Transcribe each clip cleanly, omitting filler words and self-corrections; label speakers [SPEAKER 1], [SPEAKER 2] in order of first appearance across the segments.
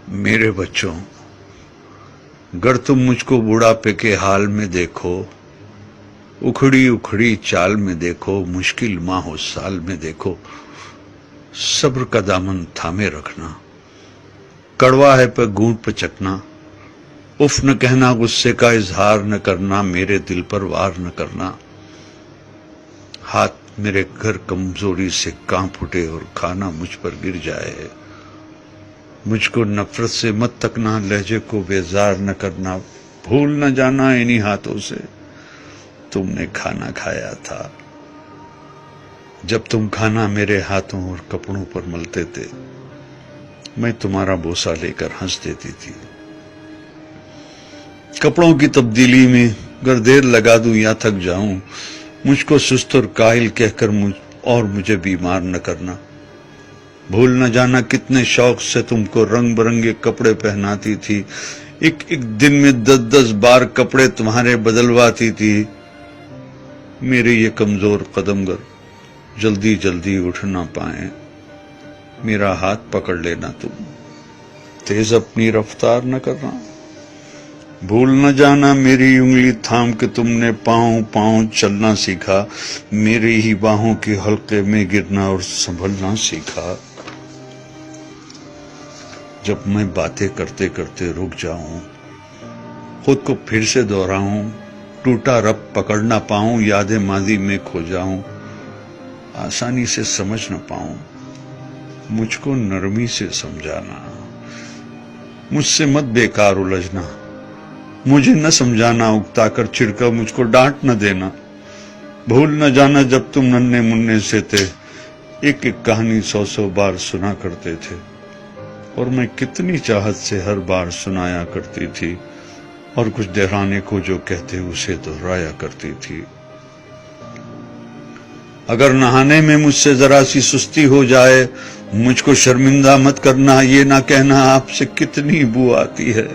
[SPEAKER 1] میرے بچوں، گر تم مجھ کو بڑھاپے کے حال میں دیکھو، اکھڑی اکھڑی چال میں دیکھو، مشکل ماہ و سال میں دیکھو، صبر کا دامن تھامے رکھنا، کڑوا ہے پہ گونٹ پہ چکنا، اف نہ کہنا، غصے کا اظہار نہ کرنا، میرے دل پر وار نہ کرنا، ہاتھ میرے گھر کمزوری سے کانپ اٹھے اور کھانا مجھ پر گر جائے، مجھ کو نفرت سے مت تکنا، لہجے کو بیزار نہ کرنا، بھول نہ جانا انہی ہاتھوں سے تم نے کھانا کھایا تھا، جب تم کھانا میرے ہاتھوں اور کپڑوں پر ملتے تھے، میں تمہارا بوسہ لے کر ہنس دیتی تھی، کپڑوں کی تبدیلی میں گر دیر لگا دوں یا تھک جاؤں، مجھ کو سست اور کاہل کہہ کر مجھے بیمار نہ کرنا، بھول نہ جانا کتنے شوق سے تم کو رنگ برنگے کپڑے پہناتی تھی، ایک دن میں 10 بار کپڑے تمہارے بدلواتی تھی، میرے یہ کمزور قدم گر جلدی جلدی اٹھ نہ پائیں، میرا ہاتھ پکڑ لینا، تم تیز اپنی رفتار نہ کرنا، بھول نہ جانا میری انگلی تھام کے تم نے پاؤں پاؤں چلنا سیکھا، میری ہی باہوں کے حلقے میں گرنا اور سنبھلنا سیکھا، جب میں باتیں کرتے کرتے رک جاؤں، خود کو پھر سے دہراؤں، ٹوٹا رب پکڑ نہ پاؤں، یادیں ماضی میں کھو جاؤں، آسانی سے سمجھ نہ پاؤں، مجھ کو نرمی سے سمجھانا، مجھ سے مت بیکار الجھنا، مجھے نہ سمجھانا، اکتا کر چھڑکا مجھ کو ڈانٹ نہ دینا، بھول نہ جانا جب تم ننھے منھے سے تھے، ایک ایک کہانی 100 بار سنا کرتے تھے، اور میں کتنی چاہت سے ہر بار سنایا کرتی تھی، اور کچھ دہرانے کو جو کہتے اسے دہرایا کرتی تھی، اگر نہانے میں مجھ سے ذرا سی سستی ہو جائے، مجھ کو شرمندہ مت کرنا، یہ نہ کہنا آپ سے کتنی بو آتی ہے،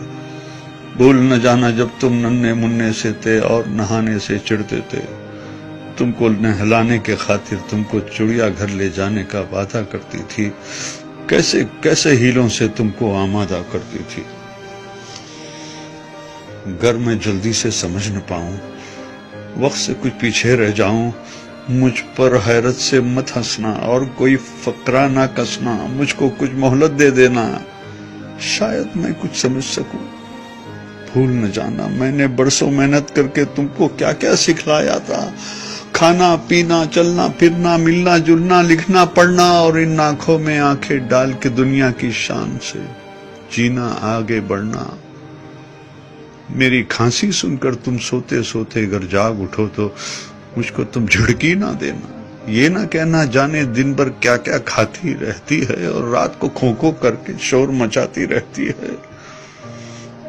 [SPEAKER 1] بھول نہ جانا جب تم ننھے منھے سے تھے اور نہانے سے چڑھتے تھے، تم کو نہلانے کے خاطر تم کو چڑیا گھر لے جانے کا وعدہ کرتی تھی، کیسے کیسے ہیلوں سے تم کو آمادہ کرتی تھی، گر میں جلدی سے سمجھ نہ پاؤں، وقت سے کچھ پیچھے رہ جاؤں، مجھ پر حیرت سے مت ہنسنا اور کوئی فقرہ نہ کسنا، مجھ کو کچھ مہلت دے دینا، شاید میں کچھ سمجھ سکوں، بھول نہ جانا میں نے برسوں محنت کر کے تم کو کیا کیا سکھلایا تھا، کھانا پینا چلنا پھرنا ملنا جلنا لکھنا پڑھنا، اور ان آنکھوں میں آنکھیں ڈال کے دنیا کی شان سے جینا آگے بڑھنا، میری کھانسی سن کر تم سوتے سوتے اگر جاگ اٹھو تو مجھ کو تم جھڑکی نہ دینا، یہ نہ کہنا جانے دن بھر کیا کیا کھاتی رہتی ہے اور رات کو کھو کھو کر کے شور مچاتی رہتی ہے،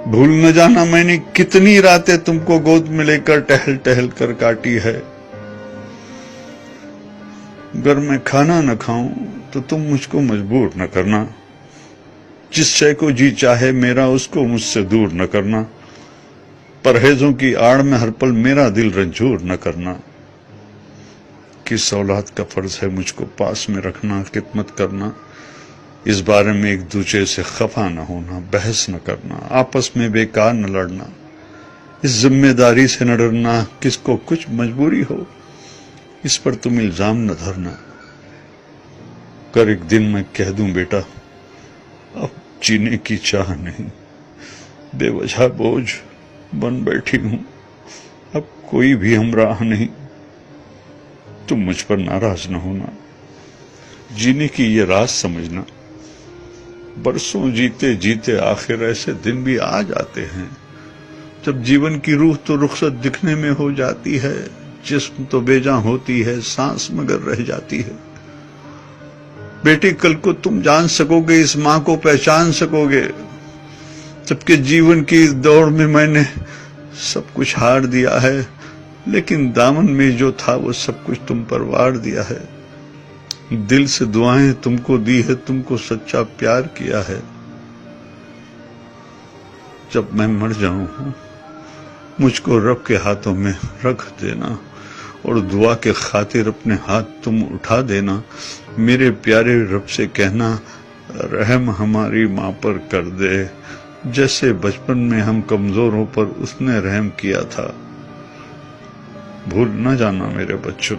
[SPEAKER 1] بھول نہ جانا میں نے کتنی راتیں تم کو گود میں لے کر ٹہل ٹہل کر کاٹی ہے، اگر میں کھانا نہ کھاؤں تو تم مجھ کو مجبور نہ کرنا، جس شے کو جی چاہے میرا اس کو مجھ سے دور نہ کرنا، پرہیزوں کی آڑ میں ہر پل میرا دل رنجور نہ کرنا، کس اولاد کا فرض ہے مجھ کو پاس میں رکھنا، خدمت کرنا، اس بارے میں ایک دوسرے سے خفا نہ ہونا، بحث نہ کرنا، آپس میں بیکار نہ لڑنا، اس ذمہ داری سے نہ ڈرنا، کس کو کچھ مجبوری ہو اس پر تم الزام نہ دھرنا، کر ایک دن میں کہہ دوں بیٹا اب جینے کی چاہ نہیں، بے وجہ بوجھ بن بیٹھی ہوں، اب کوئی بھی ہمراہ نہیں، تم مجھ پر ناراض نہ ہونا، جینے کی یہ راز سمجھنا، برسوں جیتے جیتے آخر ایسے دن بھی آ جاتے ہیں جب جیون کی روح تو رخصت دکھنے میں ہو جاتی ہے، جسم تو بے جاں ہوتی ہے، سانس مگر رہ جاتی ہے، بیٹی کل کو تم جان سکو گے، اس ماں کو پہچان سکو گے، جبکہ جیون کی دوڑ میں میں نے سب کچھ ہار دیا ہے، لیکن دامن میں جو تھا وہ سب کچھ تم پر وار دیا ہے، دل سے دعائیں تم کو دی ہے، تم کو سچا پیار کیا ہے، جب میں مر جاؤں مجھ کو رب کے ہاتھوں میں رکھ دینا، اور دعا کے خاطر اپنے ہاتھ تم اٹھا دینا، میرے پیارے رب سے کہنا رحم ہماری ماں پر کر دے، جیسے بچپن میں ہم کمزوروں پر اس نے رحم کیا تھا۔ بھول نہ جانا میرے بچوں،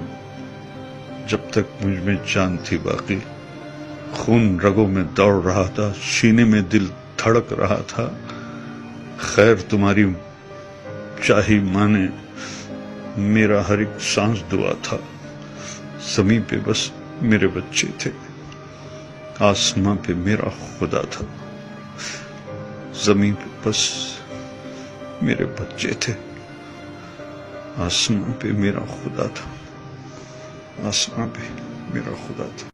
[SPEAKER 1] جب تک مجھ میں جان تھی باقی، خون رگوں میں دوڑ رہا تھا، سینے میں دل دھڑک رہا تھا۔ خیر تمہاری چاہی ماں نے، میرا ہر ایک سانس دعا تھا۔ زمین پہ بس میرے بچے تھے، آسماں پہ میرا خدا تھا۔ زمین پہ بس میرے بچے تھے، آسماں پہ میرا خدا تھا، آسماں پہ میرا خدا تھا۔